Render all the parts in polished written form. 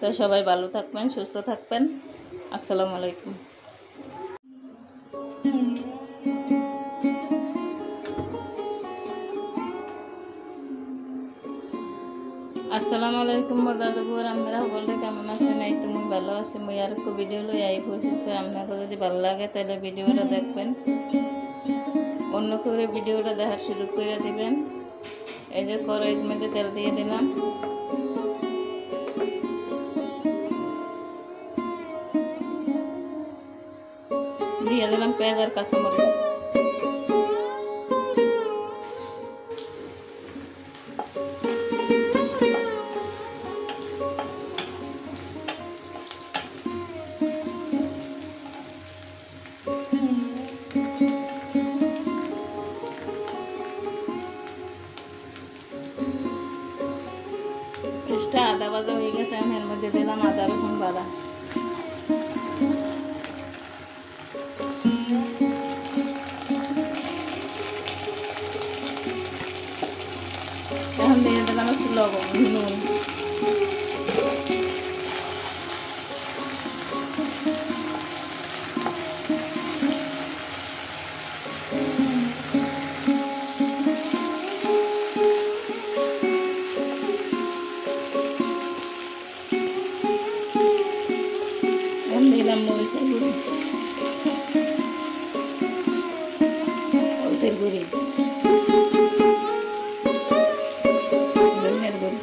তো সবাই ভালো থাকবেন, সুস্থ থাকবেন। আসসালামু আলাইকুম। আসসালামু আলাইকুম মোর দাদাবুর, আপনারা সকলে কেমন আছেন? এই তো মুই ভালো আছি। মুই আর একটু ভিডিও লই আই পড়ছি। তো আপনাকে যদি ভালো লাগে তাহলে ভিডিওটা দেখবেন, অন্য করে ভিডিওটা দেখার সুযোগ করে দিবেন। এই যে কড়াইয়ের মধ্যে তেল দিয়ে দিলাম, দিয়ে দিলাম পেঁয়াজ আর কাঁচামরিচ। পেঁয়াজটা আদা ভাজা হয়ে গেছে, আমি এর মধ্যে দিলাম আদা রসুন বাটা। এখন দিয়ে দিলাম একটু লবণ, নুন। দিলাম মরিচের গুঁড়ি, হলুদের গুঁড়ি, ধনিয়ার গুঁড়ি।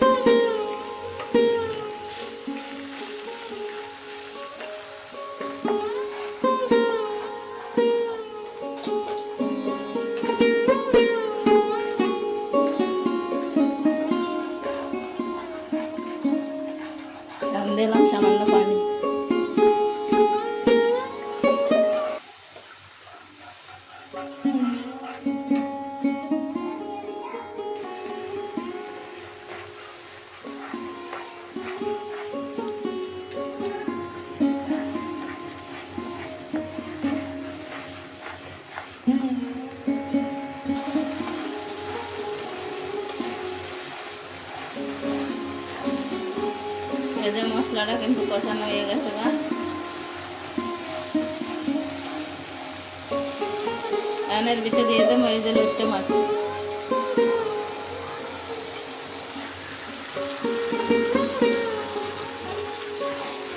দিলাম সামান্য পানি। এই যে মশলাটা কিন্তু কষানো হয়ে গেছে না, এর ভিতরে দিয়ে দেবো এই যে লইট্টা মাছ।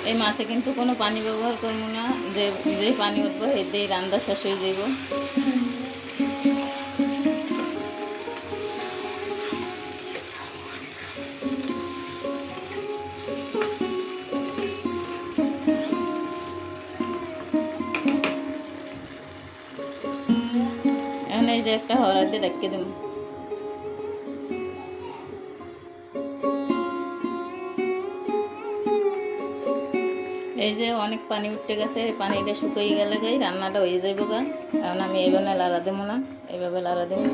এই মাছে কিন্তু কোনো পানি ব্যবহার করবো না, যে যে পানি উঠবো এতে রান্না শেষ হয়ে যাব। এখন এই যে একটা হড়া দিয়ে রেখে দেব। এই যে অনেক পানি উঠতে গেছে, এই পানিটা শুকিয়ে গেলে গাই রান্নাটা হয়ে যাইব গা। কারণ আমি এইভাবে লাড়া দেবো না, এইভাবে লাড়া দেবো।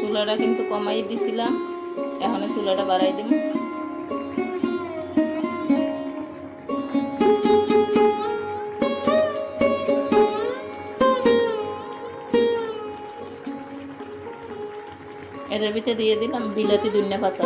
চুলাটা কিন্তু কমাই দিছিলাম, এখন চুলাটা বাড়াই দিব। এর ভিতরে দিয়ে দিলাম বিলাতি ধনিয়া পাতা।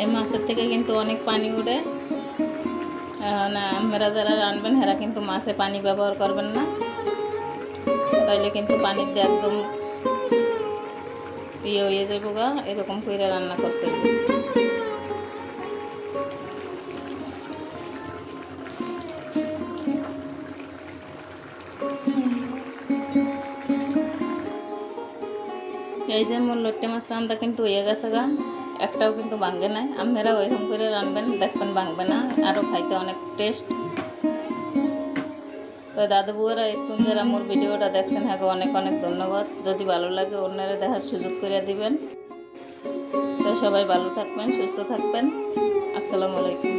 এই মাছের থেকে কিন্তু অনেক পানি উঠে, না আপনারা যারা রান্নবেন এরা কিন্তু মাছে পানি ব্যবহার করবেন না, তাইলে কিন্তু পানির দিয়ে একদম ইয়ে হয়ে যাইব গা। এরকম করে রান্না করতে হবে। এই যে মোর লট্টে মাছ রান্না কিন্তু হয়ে গেছে গা। একটাও কিন্তু ভাঙে না। আপনারা ওইরকম করে রানবেন, দেখবেন ভাঙবে না, আরও খাইতে অনেক টেস্ট। তো দাদু বউয়েরা এখন যারা মোর ভিডিওটা দেখছেন, হ্যাঁ অনেক অনেক ধন্যবাদ। যদি ভালো লাগে অন্যরা দেখার সুযোগ করে দিবেন। তো সবাই ভালো থাকবেন, সুস্থ থাকবেন। আসসালামু আলাইকুম।